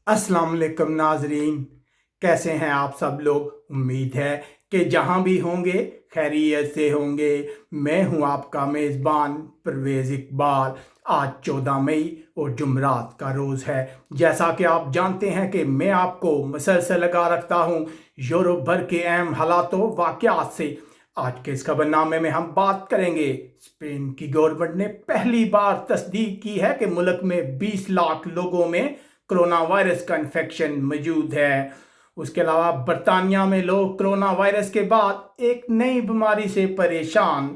अस्सलाम वालेकुम नाजरीन, कैसे हैं आप सब लोग। उम्मीद है कि जहां भी होंगे खैरियत से होंगे। मैं हूं आपका मेज़बान परवेज़ इकबाल। आज 14 मई और जुमरात का रोज़ है। जैसा कि आप जानते हैं कि मैं आपको मसलसल लगा रखता हूं यूरोप भर के अहम हालातों वाक़यात से। आज के इस खबरनामे में हम बात करेंगे स्पेन की गवर्नमेंट ने पहली बार तस्दीक की है कि मुल्क में 20 लाख लोगों में कोरोना वायरस का इन्फेक्शन मौजूद है। उसके अलावा बरतानिया में लोग कोरोना वायरस के बाद एक नई बीमारी से परेशान।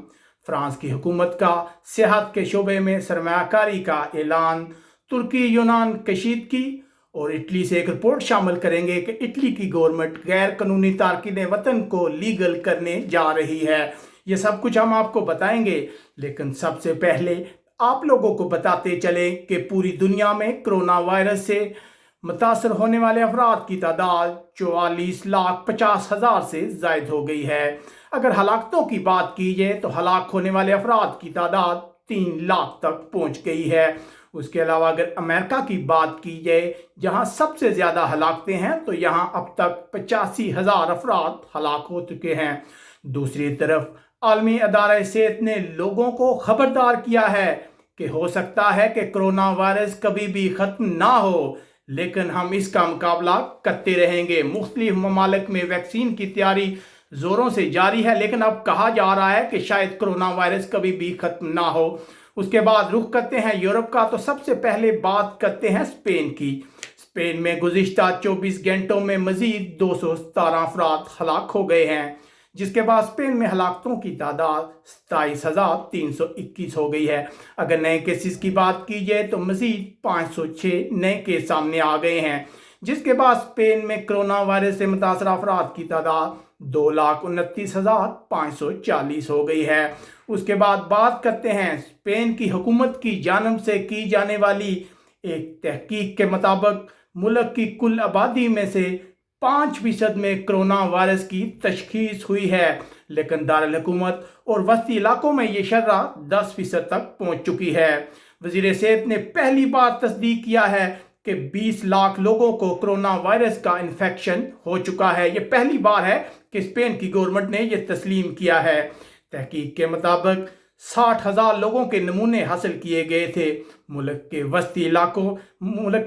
फ्रांस की हुकूमत का सेहत के शोबे में सरमायाकारी का ऐलान। तुर्की यूनान कशीदगी और इटली से एक रिपोर्ट शामिल करेंगे कि इटली की गवर्नमेंट गैर कानूनी तारकीन वतन को लीगल करने जा रही है। ये सब कुछ हम आपको बताएंगे, लेकिन सबसे पहले आप लोगों को बताते चले कि पूरी दुनिया में कोरोना वायरस से मुतासर होने वाले अफराद की तादाद 44,50,000 से जायद हो गई है। अगर हलाकतों की बात की जाए तो हलाक होने वाले अफराद की तादाद 3 लाख तक पहुंच गई है। उसके अलावा अगर अमेरिका की बात की जाए, जहां सबसे ज़्यादा हलाकतें हैं, तो यहां अब तक 85,000 अफराद हलाक हो चुके हैं। दूसरी तरफ आलमी अदारा सेहत ने लोगों को खबरदार किया है कि हो सकता है कि कोरोना वायरस कभी भी ख़त्म ना हो, लेकिन हम इसका मुकाबला करते रहेंगे। मुख्तलिफ ममालिक में वैक्सीन की तैयारी ज़ोरों से जारी है, लेकिन अब कहा जा रहा है कि शायद कोरोना वायरस कभी भी ख़त्म ना हो। उसके बाद रुख करते हैं यूरोप का, तो सबसे पहले बात करते हैं स्पेन की। स्पेन में गुज़िश्ता 24 घंटों में मज़ीद 217 अफराद हलाक हो गए हैं, जिसके बाद स्पेन में हलाकतों की तादाद 27,321 हो गई है। अगर नए केसेस की बात की जाए तो मज़ीद 506 नए केस सामने आ गए हैं, जिसके बाद स्पेन में कोरोना वायरस से मुतासर अफराद की तादाद 2,29,540 हो गई है। उसके बाद बात करते हैं स्पेन की हुकूमत की जानब से की जाने वाली एक तहकीक के मुताबिक मुल्क की कुल आबादी में से 5% में कोरोना वायरस की तशखीस हुई है, लेकिन दारुल हुकूमत और वस्ती इलाकों में ये शर्रा 10% तक पहुंच चुकी है। वज़ीर सेहत ने पहली बार तस्दीक किया है कि 20 लाख लोगों को कोरोना वायरस का इन्फेक्शन हो चुका है। ये पहली बार है कि स्पेन की गवर्नमेंट ने यह तस्लीम किया है। तहकीक के मुताबिक 60,000 लोगों के नमूने हासिल किए गए थे। मुल्क के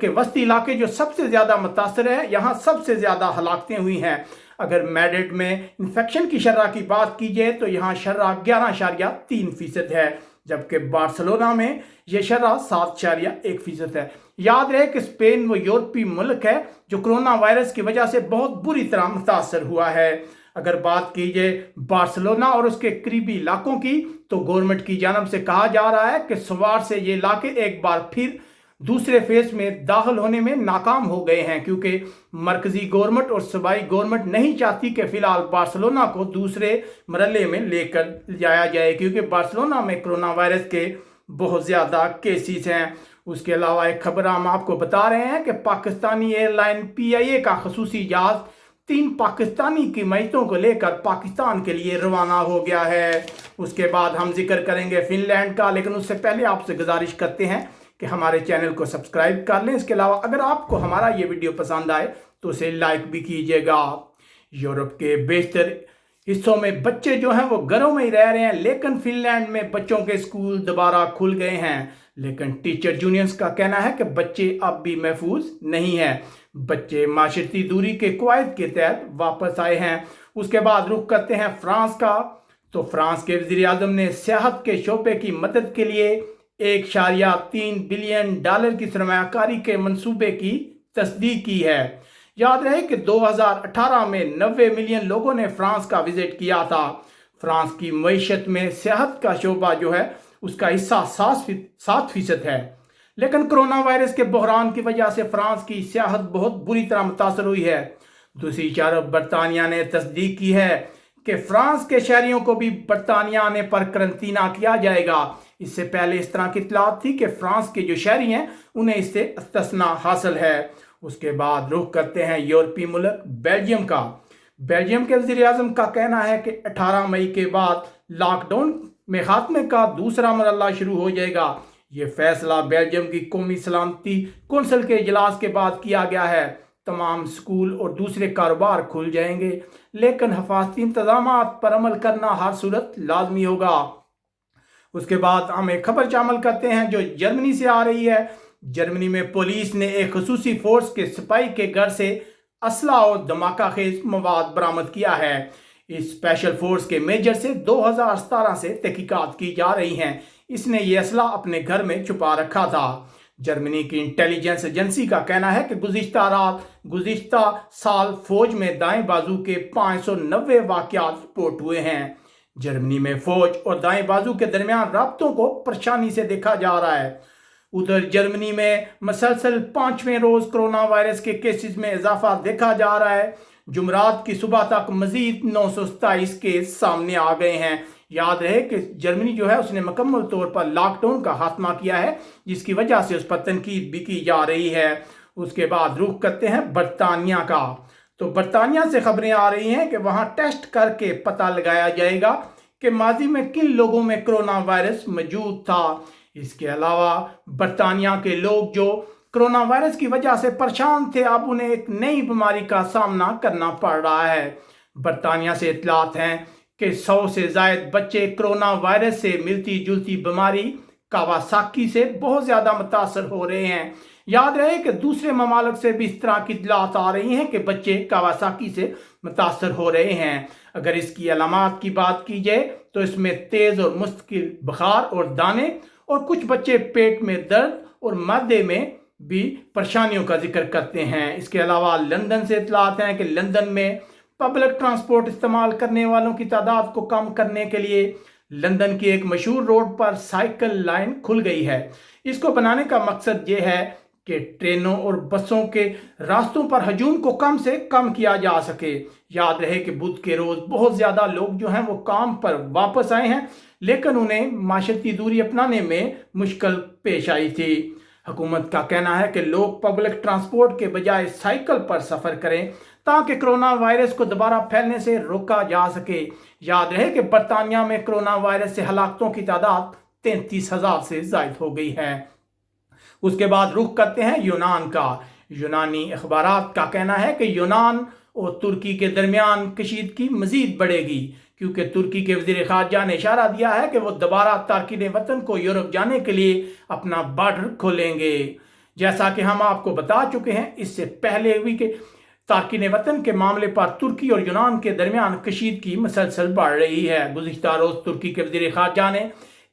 वस्ती इलाके जो सबसे ज़्यादा मुतासर है, यहाँ सबसे ज़्यादा हलाकतें हुई हैं। अगर मैड्रिड में इन्फेक्शन की शरह की बात की जाए तो यहाँ शरह 11.3% है, जबकि बार्सिलोना में यह शरह 7.1% है। याद रहे कि स्पेन वो यूरोपीय मुल्क है जो कोरोना वायरस की वजह से बहुत बुरी तरह मुतासर हुआ है। अगर बात की जाए बार्सिलोना और उसके करीबी इलाकों की, तो गवर्नमेंट की जानब से कहा जा रहा है कि सोमवार से ये इलाके एक बार फिर दूसरे फेज में दाखिल होने में नाकाम हो गए हैं, क्योंकि मरकजी गवर्नमेंट और सूबाई गवर्नमेंट नहीं चाहती कि फिलहाल बार्सिलोना को दूसरे मरहले में लेकर जाया जाए, क्योंकि बार्सिलोना में कोरोना वायरस के बहुत ज़्यादा केसेस हैं। उसके अलावा एक खबर हम आपको बता रहे हैं कि पाकिस्तानी एयरलाइन PIA का खसूसी जहाज़ 3 पाकिस्तानी कीमतों को लेकर पाकिस्तान के लिए रवाना हो गया है। उसके बाद हम जिक्र करेंगे फिनलैंड का, लेकिन उससे पहले आपसे गुजारिश करते हैं कि हमारे चैनल को सब्सक्राइब कर लें। इसके अलावा अगर आपको हमारा ये वीडियो पसंद आए तो उसे लाइक भी कीजिएगा। यूरोप के बेशतर हिस्सों में बच्चे जो हैं वो घरों में ही रह रहे हैं, लेकिन फिनलैंड में बच्चों के स्कूल दोबारा खुल गए हैं। लेकिन टीचर यूनियंस का कहना है कि बच्चे अब भी महफूज नहीं हैं। बच्चे माशरती दूरी के कवायद के तहत वापस आए हैं। उसके बाद रुख करते हैं फ्रांस का, तो फ्रांस के वज़ीर आज़म ने सेहत के शोबे की मदद के लिए 1.3 बिलियन डॉलर की सरमायाकारी के मंसूबे की तस्दीक की है। याद रहे कि 2018 में 90 मिलियन लोगों ने फ्रांस का विजिट किया था। फ्रांस की मईशत में सेहत का शोबा जो है उसका हिस्सा 7% है, लेकिन कोरोना वायरस के बहरान की वजह से फ्रांस की सियाहत बहुत बुरी तरह मुतासर हुई है। दूसरी तरफ बरतानिया ने तस्दीक की है कि फ्रांस के शहरियों को भी बरतानिया आने पर करंतना किया जाएगा। इससे पहले इस तरह की इत्तलात थी कि फ्रांस के जो शहरी हैं उन्हें इससे इस्तिस्ना हासिल है। उसके बाद रुख करते हैं यूरोपीय मुल्क बेल्जियम का। बेल्जियम के वज़ीर आज़म का कहना है कि 18 मई के बाद लॉकडाउन में खात्मे का दूसरा मरहला शुरू हो जाएगा। یہ فیصلہ بیلجیم کی قومی سلامتی کونسل کے اجلاس کے بعد کیا گیا ہے۔ تمام سکول اور دوسرے کاروبار کھل جائیں گے، لیکن حفاظتی انتظامات پر عمل کرنا ہر صورت لازمی ہوگا۔ اس کے بعد ہم ایک خبر شامل کرتے ہیں جو جرمنی سے آ رہی ہے۔ جرمنی میں پولیس نے ایک خصوصی فورس کے سپاہی کے گھر سے اسلحہ اور دھماکہ خیز مواد برآمد کیا ہے۔ اس اسپیشل فورس کے میجر سے 2017 سے تحقیقات کی جا رہی ہیں۔ اس نے یہ اسلحہ اپنے گھر میں چھپا رکھا تھا۔ جرمنی کی انٹیلیجنس ایجنسی کا کہنا ہے کہ گزشتہ سال فوج میں دائیں بازو کے 590 واقعات رپورٹ ہوئے ہیں۔ جرمنی میں فوج اور دائیں بازو کے درمیان رابطوں کو پریشانی سے دیکھا جا رہا ہے۔ ادھر جرمنی میں مسلسل 5ویں روز کرونا وائرس کے کیسز میں اضافہ دیکھا جا رہا ہے۔ جمعرات کی صبح تک مزید 927 کیس سامنے آ گئے ہیں۔ یاد رہے کہ جرمنی جو ہے اس نے مکمل طور پر لاک ڈاؤن کا خاتمہ کیا ہے، جس کی وجہ سے اس پر تنقید بھی کی جا رہی ہے۔ اس کے بعد رخ کرتے ہیں برطانیہ کا۔ تو برطانیہ سے خبریں آ رہی ہیں کہ وہاں ٹیسٹ کر کے پتہ لگایا جائے گا کہ ماضی میں کن لوگوں میں کرونا وائرس موجود تھا۔ اس کے علاوہ برطانیہ کے لوگ جو کرونا وائرس کی وجہ سے پریشان تھے، اب انہیں ایک نئی بیماری کا سامنا کرنا پڑ رہا ہے۔ برطانیہ سے اطلاعات ہیں کہ 100 سے زائد بچے کرونا وائرس سے ملتی جلتی بیماری کاواساکی سے بہت زیادہ متاثر ہو رہے ہیں۔ یاد رہے کہ دوسرے ممالک سے بھی اس طرح کی اطلاعات آ رہی ہیں کہ بچے کاواساکی سے متاثر ہو رہے ہیں۔ اگر اس کی علامات کی بات کی جائے تو اس میں تیز اور مستقل بخار اور دانے، اور کچھ بچے پیٹ میں درد اور معدے میں بھی پریشانیوں کا ذکر کرتے ہیں۔ اس کے علاوہ لندن سے اطلاعات ہیں کہ لندن میں پبلک ٹرانسپورٹ استعمال کرنے والوں کی تعداد کو کم کرنے کے لیے لندن کی ایک مشہور روڈ پر سائیکل لائن کھل گئی ہے۔ اس کو بنانے کا مقصد یہ ہے کہ ٹرینوں اور بسوں کے راستوں پر ہجوم کو کم سے کم کیا جا سکے۔ یاد رہے کہ بدھ کے روز بہت زیادہ لوگ جو ہیں وہ کام پر واپس آئے ہیں، لیکن انہیں معاشرتی دوری اپنانے میں مشکل پیش آئی تھی۔ حکومت کا کہنا ہے کہ لوگ پبلک ٹرانسپورٹ کے بجائے سائیکل پر سفر کریں تاکہ کرونا وائرس کو دوبارہ پھیلنے سے روکا جا سکے۔ یاد رہے کہ برطانیہ میں کرونا وائرس سے ہلاکتوں کی تعداد 33,000 سے زائد ہو گئی ہے۔ اس کے بعد رخ کرتے ہیں یونان کا۔ یونانی اخبارات کا کہنا ہے کہ یونان اور ترکی کے درمیان کشیدگی مزید بڑھے گی، کیونکہ ترکی کے وزیر خارجہ نے اشارہ دیا ہے کہ وہ دوبارہ تارکین وطن کو یورپ جانے کے لیے اپنا بارڈر کھولیں گے۔ جیسا کہ ہم آپ کو بتا چکے ہیں اس سے پہلے بھی کہ تارکین وطن کے معاملے پر ترکی اور یونان کے درمیان کشیدگی مسلسل بڑھ رہی ہے۔ گزشتہ روز ترکی کے وزیر خارجہ نے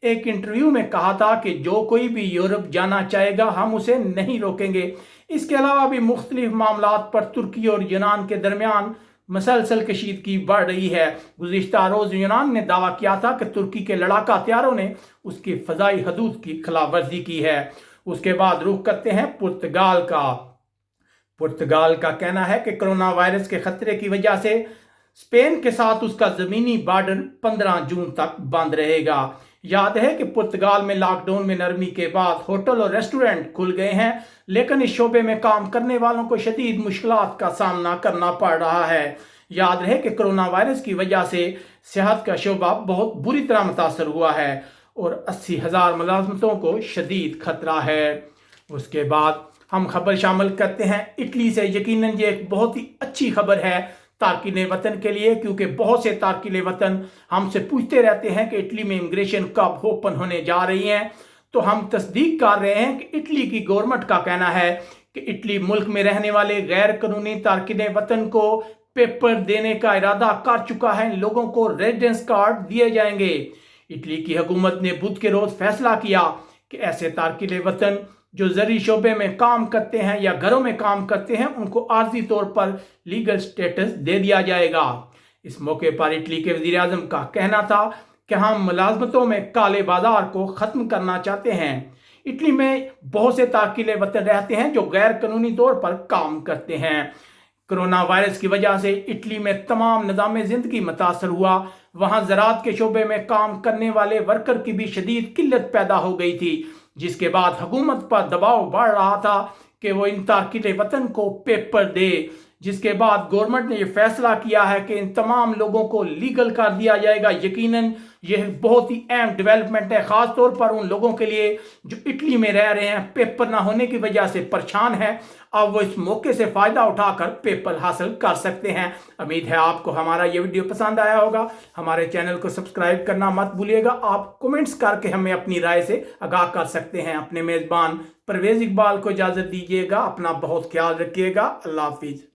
ایک انٹرویو میں کہا تھا کہ جو کوئی بھی یورپ جانا چاہے گا ہم اسے نہیں روکیں گے۔ اس کے علاوہ بھی مختلف معاملات پر ترکی اور یونان کے درمیان مسلسل کشیدگی بڑھ رہی ہے۔ گزشتہ روز یونان نے دعویٰ کیا تھا کہ ترکی کے لڑاکا ہتھیاروں نے اس کی فضائی حدود کی خلاف ورزی کی ہے۔ اس کے بعد رخ کرتے ہیں پرتگال کا۔ پرتگال کا کہنا ہے کہ کرونا وائرس کے خطرے کی وجہ سے اسپین کے ساتھ اس کا زمینی بارڈر 15 جون تک بند رہے گا۔ یاد ہے کہ پرتگال میں لاک ڈاؤن میں نرمی کے بعد ہوٹل اور ریسٹورنٹ کھل گئے ہیں، لیکن اس شعبے میں کام کرنے والوں کو شدید مشکلات کا سامنا کرنا پڑ رہا ہے۔ یاد رہے کہ کرونا وائرس کی وجہ سے صحت کا شعبہ بہت بری طرح متاثر ہوا ہے اور 80,000 ملازمتوں کو شدید خطرہ ہے۔ اس کے بعد ہم خبر شامل کرتے ہیں اٹلی سے۔ یقیناً یہ ایک بہت ہی اچھی خبر ہے تارکین وطن کے لیے، کیونکہ بہت سے تارکین وطن ہم سے پوچھتے رہتے ہیں کہ اٹلی میں امیگریشن کب اوپن ہونے جا رہی ہیں۔ تو ہم تصدیق کر رہے ہیں کہ اٹلی کی گورنمنٹ کا کہنا ہے کہ اٹلی ملک میں رہنے والے غیر قانونی تارکین وطن کو پیپر دینے کا ارادہ کر چکا ہے۔ لوگوں کو ریزیڈنس کارڈ دیے جائیں گے۔ اٹلی کی حکومت نے بدھ کے روز فیصلہ کیا کہ ایسے تارکین وطن جو زرعی شعبے میں کام کرتے ہیں یا گھروں میں کام کرتے ہیں ان کو عارضی طور پر لیگل سٹیٹس دے دیا جائے گا۔ اس موقع پر اٹلی کے وزیر اعظم کا کہنا تھا کہ ہم ملازمتوں میں کالے بازار کو ختم کرنا چاہتے ہیں۔ اٹلی میں بہت سے تارکین وطن رہتے ہیں جو غیر قانونی طور پر کام کرتے ہیں۔ کرونا وائرس کی وجہ سے اٹلی میں تمام نظام زندگی متاثر ہوا۔ وہاں زراعت کے شعبے میں کام کرنے والے ورکر کی بھی شدید قلت پیدا ہو گئی تھی، جس کے بعد حکومت پر دباؤ بڑھ رہا تھا کہ وہ ان تارکین وطن کو پیپر دے۔ जिसके बाद गवर्नमेंट ने ये फैसला किया है कि इन तमाम लोगों को लीगल कर दिया जाएगा। यकीनन यह बहुत ही अहम डेवलपमेंट है, ख़ास तौर पर उन लोगों के लिए जो इटली में रह रहे हैं, पेपर ना होने की वजह से परेशान है। अब वो इस मौके से फ़ायदा उठाकर पेपर हासिल कर सकते हैं। उम्मीद है आपको हमारा ये वीडियो पसंद आया होगा। हमारे चैनल को सब्सक्राइब करना मत भूलिएगा। आप कमेंट्स करके हमें अपनी राय से आगाह कर सकते हैं। अपने मेज़बान परवेज़ इकबाल को इजाज़त दीजिएगा। अपना बहुत ख्याल रखिएगा। अल्लाह हाफिज़।